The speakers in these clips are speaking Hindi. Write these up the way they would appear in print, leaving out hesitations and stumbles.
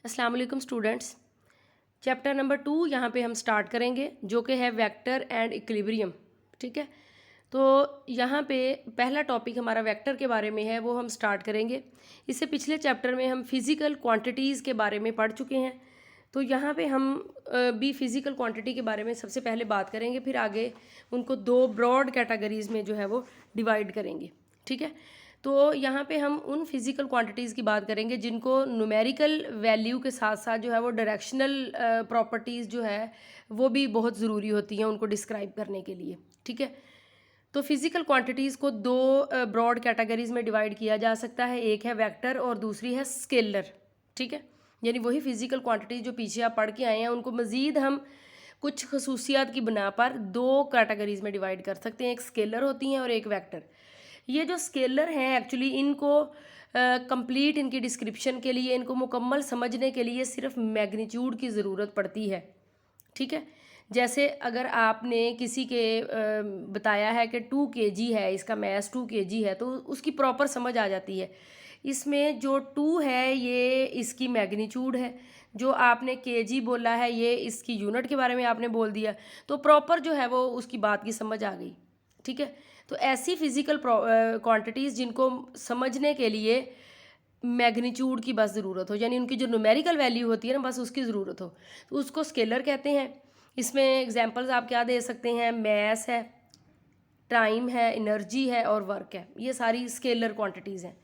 अस्सलाम वालेकुम स्टूडेंट्स। चैप्टर नंबर 2 यहाँ पे हम स्टार्ट करेंगे जो कि है वेक्टर एंड इक्विलिब्रियम। ठीक है, तो यहाँ पे पहला टॉपिक हमारा वेक्टर के बारे में है, वो हम स्टार्ट करेंगे। इससे पिछले चैप्टर में हम फिज़िकल क्वांटिटीज़ के बारे में पढ़ चुके हैं, तो यहाँ पे हम भी फिज़िकल क्वांटिटी के बारे में सबसे पहले बात करेंगे, फिर आगे उनको दो ब्रॉड कैटेगरीज़ में जो है वो डिवाइड करेंगे। ठीक है, तो यहाँ पे हम उन फिज़िकल क्वांटिटीज़ की बात करेंगे जिनको न्यूमेरिकल वैल्यू के साथ साथ जो है वो डायरेक्शनल प्रॉपर्टीज़ जो है वो भी बहुत ज़रूरी होती हैं उनको डिस्क्राइब करने के लिए। ठीक है, तो फिज़िकल क्वांटिटीज़ को दो ब्रॉड कैटेगरीज़ में डिवाइड किया जा सकता है, एक है वेक्टर और दूसरी है स्केलर। ठीक है, यानी वही फिज़िकल क्वांटिटी जो पीछे आप पढ़ के आए हैं उनको मज़ीद हम कुछ खसूसियात की बिना पर दो कैटेगरीज़ में डिवाइड कर सकते हैं, एक स्केलर होती हैं और एक वेक्टर। ये जो स्केलर हैं एक्चुअली इनको कंप्लीट इनकी डिस्क्रिप्शन के लिए, इनको मुकम्मल समझने के लिए सिर्फ मैग्नीट्यूड की ज़रूरत पड़ती है। ठीक है, जैसे अगर आपने किसी के बताया है कि 2 kg है, इसका मैस 2 kg है, तो उसकी प्रॉपर समझ आ जाती है। इसमें जो 2 है ये इसकी मैग्नीट्यूड है, जो आपने kg बोला है ये इसकी यूनिट के बारे में आपने बोल दिया, तो प्रॉपर जो है वो उसकी बात की समझ आ गई। ठीक है, तो ऐसी फिज़िकल क्वांटिटीज़ जिनको समझने के लिए मैग्नीट्यूड की बस ज़रूरत हो, यानी उनकी जो न्यूमेरिकल वैल्यू होती है ना बस उसकी ज़रूरत हो, तो उसको स्केलर कहते हैं। इसमें एग्जांपल्स आप क्या दे सकते हैं, मैस है, टाइम है, एनर्जी है और वर्क है, ये सारी स्केलर क्वांटिटीज़ हैं।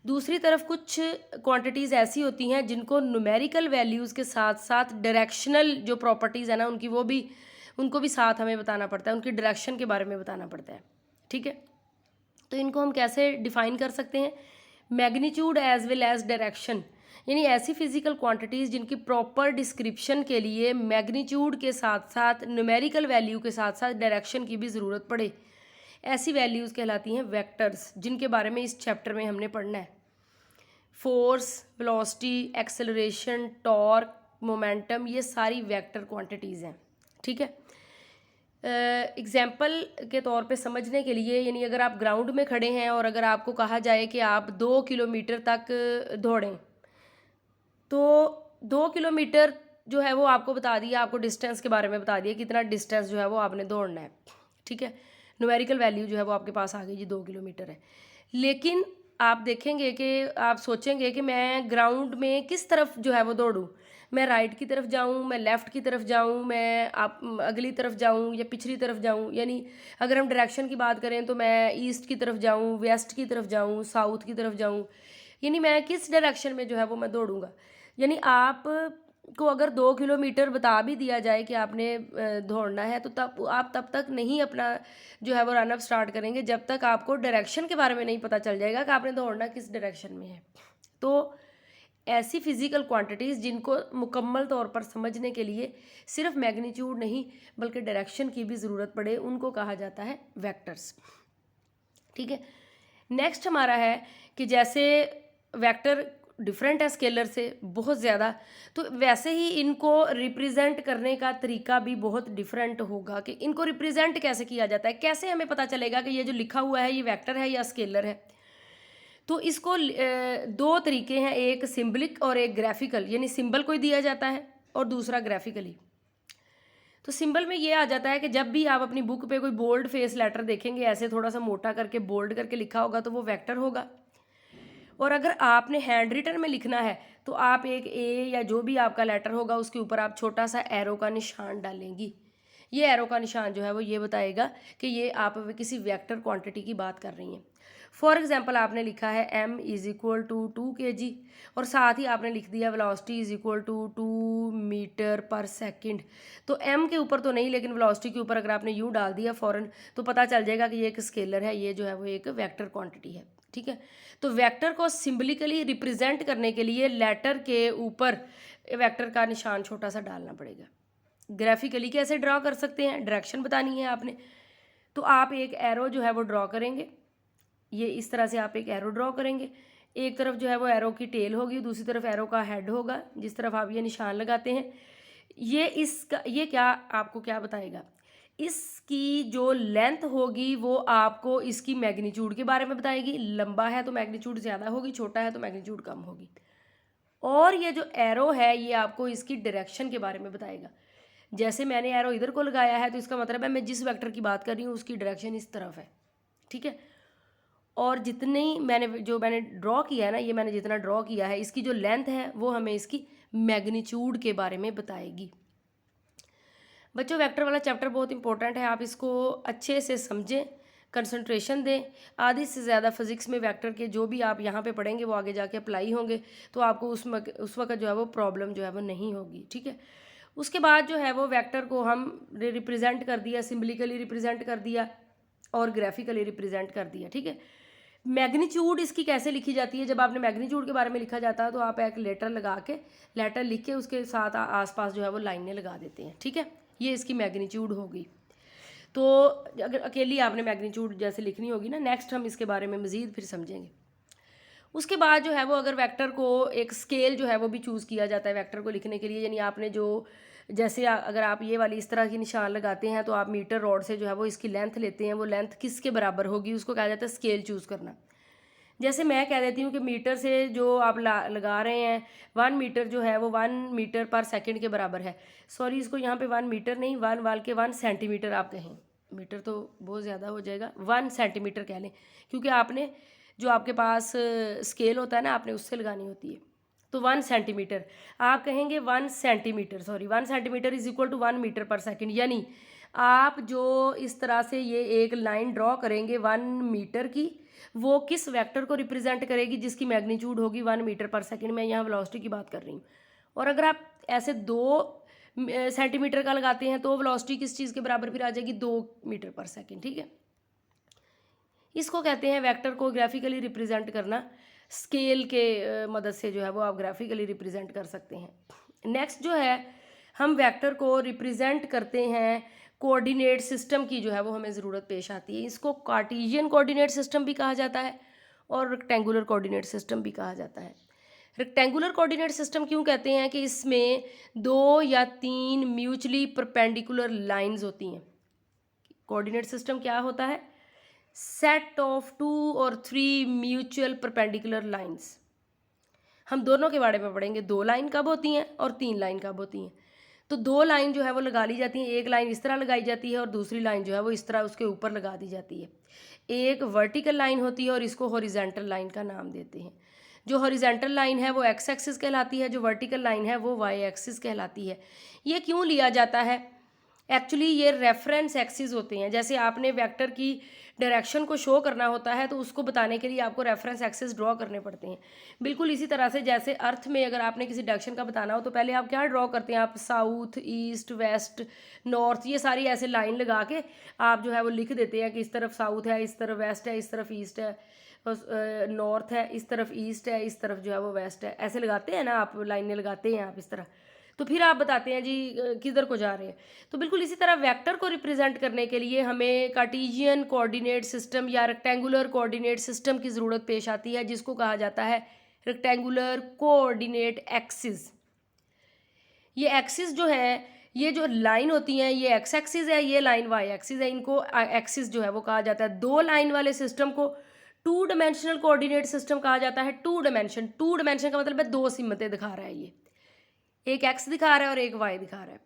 दूसरी तरफ कुछ क्वांटिटीज़ ऐसी होती हैं जिनको न्यूमेरिकल वैल्यूज़ के साथ साथ डायरेक्शनल जो प्रॉपर्टीज़ है ना उनको भी साथ हमें बताना पड़ता है, उनकी डायरेक्शन के बारे में बताना पड़ता है। ठीक है, तो इनको हम कैसे डिफ़ाइन कर सकते हैं, magnitude as well as direction, यानी ऐसी फिज़िकल क्वांटिटीज़ जिनकी प्रॉपर डिस्क्रिप्शन के लिए मैग्नीट्यूड के साथ साथ न्यूमेरिकल वैल्यू के साथ साथ डायरेक्शन की भी ज़रूरत पड़े, ऐसी वैल्यूज़ कहलाती हैं वेक्टर्स, जिनके बारे में इस चैप्टर में हमने पढ़ना है। Force, velocity, acceleration, torque, momentum, ये सारी वेक्टर क्वांटिटीज़ हैं। ठीक है, एग्जाम्पल के तौर पे समझने के लिए, यानी अगर आप ग्राउंड में खड़े हैं और अगर आपको कहा जाए कि आप 2 किलोमीटर तक दौड़ें, तो 2 किलोमीटर जो है वो आपको बता दिया, आपको डिस्टेंस के बारे में बता दिया कितना डिस्टेंस जो है वो आपने दौड़ना है। ठीक है, न्यूमेरिकल वैल्यू जो है वो आपके पास आ गई जी 2 किलोमीटर है। लेकिन आप देखेंगे कि आप सोचेंगे कि मैं ग्राउंड में किस तरफ जो है वो दौड़ूं, मैं राइट की तरफ जाऊं, मैं लेफ़्ट की तरफ जाऊं, मैं आप अगली तरफ जाऊं या पिछली तरफ जाऊं, यानी अगर हम डायरेक्शन की बात करें तो मैं ईस्ट की तरफ जाऊं, वेस्ट की तरफ जाऊं, साउथ की तरफ जाऊं, यानी मैं किस डायरेक्शन में जो है वो मैं दौड़ूंगा। यानी आप को अगर 2 किलोमीटर बता भी दिया जाए कि आपने दौड़ना है, तो तब तक नहीं अपना जो है वो रनअप स्टार्ट करेंगे जब तक आपको डायरेक्शन के बारे में नहीं पता चल जाएगा कि आपने दौड़ना किस डायरेक्शन में है। तो ऐसी फिज़िकल क्वांटिटीज़ जिनको मुकम्मल तौर पर समझने के लिए सिर्फ मैग्नीट्यूड नहीं बल्कि डायरेक्शन की भी ज़रूरत पड़े, उनको कहा जाता है वेक्टर्स। ठीक है, नेक्स्ट हमारा है कि जैसे वेक्टर डिफरेंट है स्केलर से बहुत ज़्यादा, तो वैसे ही इनको रिप्रेजेंट करने का तरीका भी बहुत डिफरेंट होगा कि इनको रिप्रेजेंट कैसे किया जाता है, कैसे हमें पता चलेगा कि ये जो लिखा हुआ है ये वेक्टर है या स्केलर है। तो इसको दो तरीके हैं, एक सिंबलिक और एक ग्राफिकल, यानी सिंबल कोई दिया जाता है और दूसरा ग्राफिकली। तो सिंबल में ये आ जाता है कि जब भी आप अपनी बुक पे कोई बोल्ड फेस लेटर देखेंगे, ऐसे थोड़ा सा मोटा करके बोल्ड करके लिखा होगा, तो वो वेक्टर होगा। और अगर आपने हैंड रिटन में लिखना है तो आप एक ए या जो भी आपका लेटर होगा उसके ऊपर आप छोटा सा एरो का निशान डालेंगी। ये एरो का निशान जो है वो ये बताएगा कि ये आप किसी वेक्टर क्वांटिटी की बात कर रही हैं। फॉर एग्जांपल आपने लिखा है m is equal to 2 kg और साथ ही आपने लिख दिया velocity is equal to 2 metre per second. तो m के ऊपर तो नहीं, लेकिन वेलोसिटी के ऊपर अगर आपने यूँ डाल दिया फ़ौरन, तो पता चल जाएगा कि ये एक स्केलर है, ये जो है वो एक वेक्टर क्वांटिटी है। ठीक है, तो वेक्टर को सिंबलिकली रिप्रेजेंट करने के लिए लेटर के ऊपर वेक्टर का निशान छोटा सा डालना पड़ेगा। ग्राफिकली कैसे ड्रॉ कर सकते हैं, डायरेक्शन बतानी है आपने, तो आप एक एरो जो है वो ड्रॉ करेंगे। ये इस तरह से आप एक एरो ड्रॉ करेंगे, एक तरफ जो है वो एरो की टेल होगी, दूसरी तरफ एरो का हेड होगा, जिस तरफ आप ये निशान लगाते हैं। ये क्या आपको क्या बताएगा, इसकी जो लेंथ होगी वो आपको इसकी मैग्नीट्यूड के बारे में बताएगी। लंबा है तो मैग्नीट्यूड ज़्यादा होगी, छोटा है तो मैग्नीट्यूड कम होगी। और ये जो एरो है ये आपको इसकी डायरेक्शन के बारे में बताएगा। जैसे मैंने एरो इधर को लगाया है तो इसका मतलब है मैं जिस वेक्टर की बात कर रही हूँ उसकी डायरेक्शन इस तरफ है, ठीक है। और जितनी मैंने ड्रॉ किया है ना, ये मैंने जितना ड्रॉ किया है इसकी जो लेंथ है वो हमें इसकी मैग्नीट्यूड के बारे में बताएगी। बच्चों वेक्टर वाला चैप्टर बहुत इंपॉर्टेंट है, आप इसको अच्छे से समझें, कंसंट्रेशन दें। आधी से ज़्यादा फिजिक्स में वेक्टर के जो भी आप यहाँ पे पढ़ेंगे वो आगे जाके अप्लाई होंगे, तो आपको उस वक्त जो है वो प्रॉब्लम जो है वो नहीं होगी, ठीक है। उसके बाद जो है वो वेक्टर को हम रिप्रेजेंट कर दिया, सिम्बलिकली रिप्रेजेंट कर दिया और ग्राफिकली रिप्रेजेंट कर दिया, ठीक है। मैग्नीट्यूड इसकी कैसे लिखी जाती है, जब आपने मैग्नीट्यूड के बारे में लिखा जाता है तो आप एक लेटर लगा के, लेटर लिख के उसके साथ आसपास जो है वो लाइनें लगा देते हैं, ठीक है। ये इसकी मैग्नीट्यूड होगी। तो अगर अकेली आपने मैग्नीट्यूड जैसे लिखनी होगी ना, नेक्स्ट हम इसके बारे में मज़ीद फिर समझेंगे। उसके बाद जो है वो अगर वेक्टर को एक स्केल जो है वो भी चूज़ किया जाता है वेक्टर को लिखने के लिए, यानी आपने जो जैसे अगर आप ये वाली इस तरह की निशान लगाते हैं तो आप मीटर रॉड से जो है वो इसकी लेंथ लेते हैं, वो लेंथ किसके बराबर होगी उसको कहा जाता है स्केल चूज़ करना। जैसे मैं कह देती हूँ कि मीटर से जो आप लगा रहे हैं 1 मीटर जो है वो 1 मीटर पर सेकंड के बराबर है। सॉरी, इसको यहाँ पे 1 मीटर नहीं, 1 सेंटीमीटर आप कहें, मीटर तो बहुत ज़्यादा हो जाएगा, 1 सेंटीमीटर कह लें, क्योंकि आपने जो आपके पास स्केल होता है ना आपने उससे लगानी होती है। तो 1 सेंटीमीटर आप कहेंगे 1 centimetre, sorry 1 centimetre is equal to 1 metre per second. यानी आप जो इस तरह से ये एक लाइन ड्रॉ करेंगे 1 मीटर की, वो किस वेक्टर को रिप्रेजेंट करेगी जिसकी मैग्नीट्यूड होगी 1 मीटर पर सेकंड। मैं यहाँ वेलोसिटी की बात कर रही हूँ। और अगर आप ऐसे 2 सेंटीमीटर का लगाते हैं तो वेलोसिटी किस चीज़ के बराबर फिर आ जाएगी, 2 मीटर पर सेकंड, ठीक है। इसको कहते हैं वेक्टर को ग्राफिकली रिप्रेजेंट करना, स्केल के मदद से जो है वो आप ग्राफिकली रिप्रेजेंट कर सकते हैं। नेक्स्ट जो है हम वेक्टर को रिप्रेजेंट करते हैं कोऑर्डिनेट सिस्टम की जो है वो हमें ज़रूरत पेश आती है। इसको कार्टेशियन कोऑर्डिनेट सिस्टम भी कहा जाता है और रेक्टेंगुलर कोऑर्डिनेट सिस्टम भी कहा जाता है। रेक्टेंगुलर कोऑर्डिनेट सिस्टम क्यों कहते हैं कि इसमें 2 या 3 म्यूचुअली परपेंडिकुलर लाइंस होती हैं। कोऑर्डिनेट सिस्टम क्या होता है, सेट ऑफ 2 और 3 म्यूचुअल परपेंडिकुलर लाइंस। हम दोनों के बारे में पढ़ेंगे, 2 लाइन कब होती हैं और 3 लाइन कब होती हैं। तो 2 लाइन जो है वो लगा ली जाती हैं, एक लाइन इस तरह लगाई जाती है और दूसरी लाइन जो है वो इस तरह उसके ऊपर लगा दी जाती है। एक वर्टिकल लाइन होती है और इसको हॉरिजॉन्टल लाइन का नाम देते हैं। जो हॉरिजॉन्टल लाइन है वो एक्स एक्सिस कहलाती है, जो वर्टिकल लाइन है वो वाई एक्सिस कहलाती है। ये क्यों लिया जाता है, एक्चुअली ये रेफरेंस एक्सिस होते हैं। जैसे आपने वेक्टर की डायरेक्शन को शो करना होता है तो उसको बताने के लिए आपको रेफरेंस एक्सिस ड्रॉ करने पड़ते हैं। बिल्कुल इसी तरह से जैसे अर्थ में अगर आपने किसी डायरेक्शन का बताना हो तो पहले आप क्या ड्रॉ करते हैं, आप साउथ, ईस्ट, वेस्ट, नॉर्थ, ये सारी ऐसे लाइन लगा के आप जो है वो लिख देते हैं कि इस तरफ साउथ है, इस तरफ वेस्ट है, इस तरफ ईस्ट है, नॉर्थ है, इस तरफ ईस्ट है, इस तरफ जो है वो वेस्ट है। ऐसे लगाते हैं ना आप, लाइनें लगाते हैं आप इस तरह, तो फिर आप बताते हैं जी किधर को जा रहे हैं। तो बिल्कुल इसी तरह वेक्टर को रिप्रेजेंट करने के लिए हमें कार्टेशियन कोऑर्डिनेट सिस्टम या रेक्टेंगुलर कोऑर्डिनेट सिस्टम की ज़रूरत पेश आती है, जिसको कहा जाता है रेक्टेंगुलर कोऑर्डिनेट एक्सिस। ये एक्सिस जो है, ये जो लाइन होती हैं, ये एक्स एक्सिस है, ये लाइन वाई एक्सिस है, इनको एक्सिस जो है वो कहा जाता है। 2 लाइन वाले सिस्टम को 2 डायमेंशनल कोऑर्डिनेट सिस्टम कहा जाता है। 2 डायमेंशन का मतलब है 2 सिमतें दिखा रहा है, ये एक एक्स दिखा रहा है और एक वाई दिखा रहा है।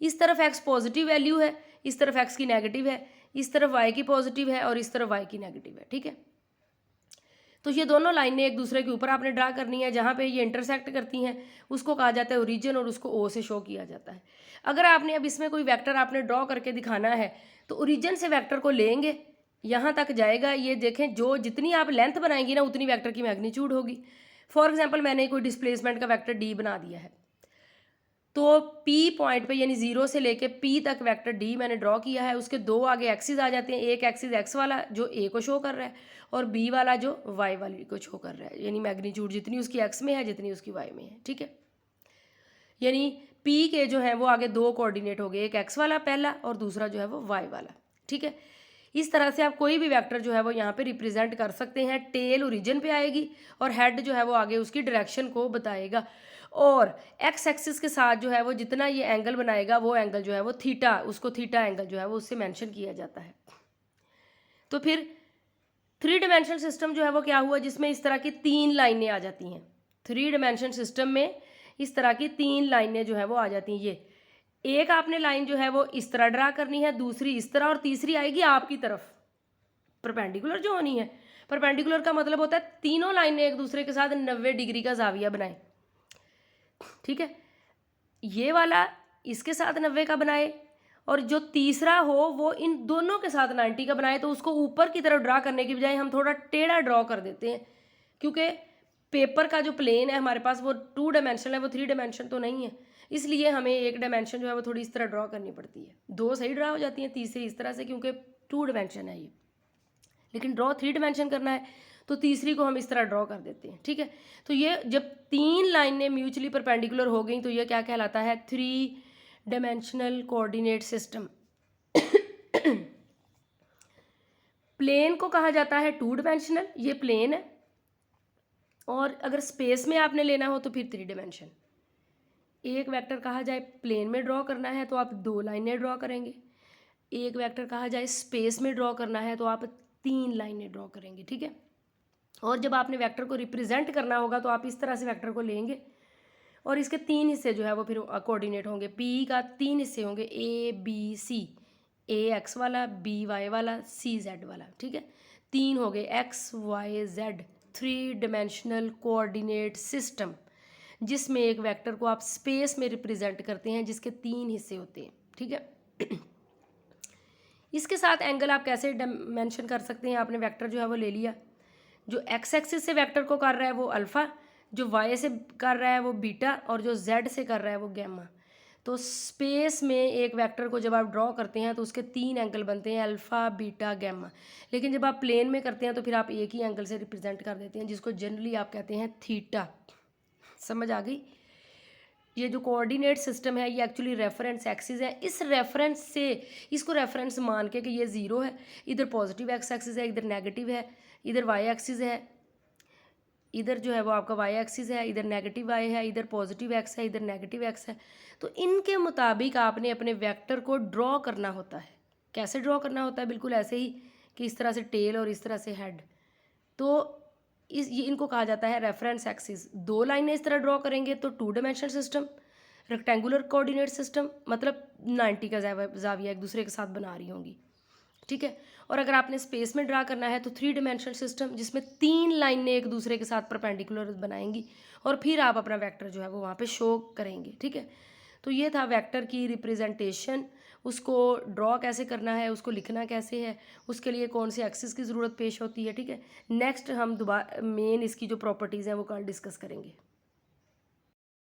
इस तरफ एक्स पॉजिटिव वैल्यू है, इस तरफ एक्स की नेगेटिव है, इस तरफ वाई की पॉजिटिव है और इस तरफ वाई की नेगेटिव है, ठीक है। तो ये दोनों लाइनें एक दूसरे के ऊपर आपने ड्रा करनी है, जहाँ पे ये इंटरसेक्ट करती हैं उसको कहा जाता है ओरिजिन और उसको ओ से शो किया जाता है। अगर आपने अब इसमें कोई वेक्टर आपने ड्रॉ करके दिखाना है तो ओरिजिन से वेक्टर को लेंगे, यहाँ तक जाएगा, ये देखें जो जितनी आप लेंथ बनाएंगी ना उतनी वेक्टर की मैग्नीट्यूड होगी। फॉर एग्जाम्पल मैंने कोई डिस्प्लेसमेंट का वेक्टर डी बना दिया है, तो पी पॉइंट पे यानी 0 से लेके पी तक वेक्टर डी मैंने ड्रॉ किया है। उसके 2 आगे एक्सिस आ जाते हैं, एक एक्सिस एक्स वाला जो ए को शो कर रहा है और बी वाला जो वाई वाली को शो कर रहा है, यानी मैग्नीट्यूड जितनी उसकी एक्स में है जितनी उसकी वाई में है, ठीक है। यानी पी के जो है वो आगे 2 कोऑर्डिनेट हो गए, एक एक्स वाला पहला और दूसरा जो है वो वाई वाला, ठीक है। इस तरह से आप कोई भी वेक्टर जो है वो यहाँ पे रिप्रेजेंट कर सकते हैं। टेल ओरिजिन पे आएगी और हेड जो है वो आगे उसकी डायरेक्शन को बताएगा, और एक्स एक्सिस के साथ जो है वो जितना ये एंगल बनाएगा वो एंगल जो है वो थीटा, उसको थीटा एंगल जो है वो उससे मेंशन किया जाता है। तो फिर 3 डायमेंशनल सिस्टम जो है वो क्या हुआ, जिसमें इस तरह की 3 लाइनें आ जाती हैं। 3 डायमेंशन सिस्टम में इस तरह की 3 लाइनें जो है वो आ जाती हैं। ये एक आपने लाइन जो है वो इस तरह ड्रा करनी है, दूसरी इस तरह और तीसरी आएगी आपकी तरफ परपेंडिकुलर जो होनी है। परपेंडिकुलर का मतलब होता है तीनों लाइनें एक दूसरे के साथ 90 डिग्री का जाविया बनाए, ठीक है। ये वाला इसके साथ 90 का बनाए और जो तीसरा हो वो इन दोनों के साथ 90 का बनाए। तो उसको ऊपर की तरफ ड्रा करने की बजाय हम थोड़ा टेढ़ा ड्रॉ कर देते हैं, क्योंकि पेपर का जो प्लेन है हमारे पास वो 2 डायमेंशन है, वो 3 डायमेंशन तो नहीं है, इसलिए हमें एक डायमेंशन जो है वो थोड़ी इस तरह ड्रॉ करनी पड़ती है। 2 सही ड्रा हो जाती हैं, तीसरी इस तरह से, क्योंकि 2 डायमेंशन है ये। लेकिन ड्रॉ 3 डायमेंशन करना है तो तीसरी को हम इस तरह ड्रॉ कर देते हैं, ठीक है। तो ये जब 3 लाइनें म्यूचुअली परपेंडिकुलर हो गई तो ये क्या कहलाता है, 3 डायमेंशनल कोऑर्डिनेट सिस्टम। प्लेन को कहा जाता है 2 डायमेंशनल, ये प्लेन है। और अगर स्पेस में आपने लेना हो तो फिर 3 डायमेंशन। एक वेक्टर कहा जाए प्लेन में ड्रॉ करना है तो आप 2 लाइनें ड्रॉ करेंगे, एक वेक्टर कहा जाए स्पेस में ड्रॉ करना है तो आप 3 लाइनें ड्रॉ करेंगे, ठीक है। और जब आपने वेक्टर को रिप्रेजेंट करना होगा तो आप इस तरह से वेक्टर को लेंगे और इसके 3 हिस्से जो है वो फिर कोऑर्डिनेट होंगे। पी का 3 हिस्से होंगे, A B C, A X वाला, बी वाई वाला, सी जेड वाला, ठीक है। 3 हो गए X Y Z, 3 dimensional coordinate system, जिसमें एक वेक्टर को आप स्पेस में रिप्रेजेंट करते हैं जिसके 3 हिस्से होते हैं, ठीक है। इसके साथ एंगल आप कैसे मेंशन कर सकते हैं, आपने वेक्टर जो है वो ले लिया, जो एक्स एक्सिस से वेक्टर को कर रहा है वो अल्फ़ा, जो वाई से कर रहा है वो बीटा और जो जेड से कर रहा है वो गैमा। तो स्पेस में एक वेक्टर को जब आप ड्रॉ करते हैं तो उसके 3 एंगल बनते हैं, अल्फ़ा बीटा गैमा। लेकिन जब आप प्लेन में करते हैं तो फिर आप एक ही एंगल से रिप्रेजेंट कर देते हैं, जिसको जनरली आप कहते हैं थीटा। समझ आ गई। ये जो कोऑर्डिनेट सिस्टम है ये एक्चुअली रेफरेंस एक्सिस है। इस रेफरेंस से इसको रेफरेंस मान के कि ये 0 है, इधर पॉजिटिव एक्स एक्सिस है, इधर नेगेटिव है, इधर वाई एक्सिस है, इधर जो है वो आपका वाई एक्सिस है, इधर नेगेटिव वाई है, इधर पॉजिटिव एक्स है, इधर नेगेटिव एक्स है। तो इनके मुताबिक आपने अपने वेक्टर को ड्रॉ करना होता है। कैसे ड्रॉ करना होता है, बिल्कुल ऐसे ही कि इस तरह से टेल और इस तरह से हेड। तो ये इनको कहा जाता है रेफरेंस एक्सिस। 2 लाइनें इस तरह ड्रॉ करेंगे तो 2 dimensional system, rectangular coordinate system, मतलब 90 का जाविया एक दूसरे के साथ बना रही होंगी, ठीक है। और अगर आपने स्पेस में ड्रा करना है तो 3 डायमेंशनल सिस्टम, जिसमें 3 लाइनें एक दूसरे के साथ परपेंडिकुलर बनाएंगी और फिर आप अपना वेक्टर जो है वो वहाँ पे शो करेंगे, ठीक है। तो ये था वेक्टर की रिप्रेजेंटेशन, उसको ड्रॉ कैसे करना है, उसको लिखना कैसे है, उसके लिए कौन से एक्सिस की ज़रूरत पेश होती है, ठीक है। नेक्स्ट हम दोबारा मेन इसकी जो प्रॉपर्टीज़ हैं वो कल डिस्कस करेंगे।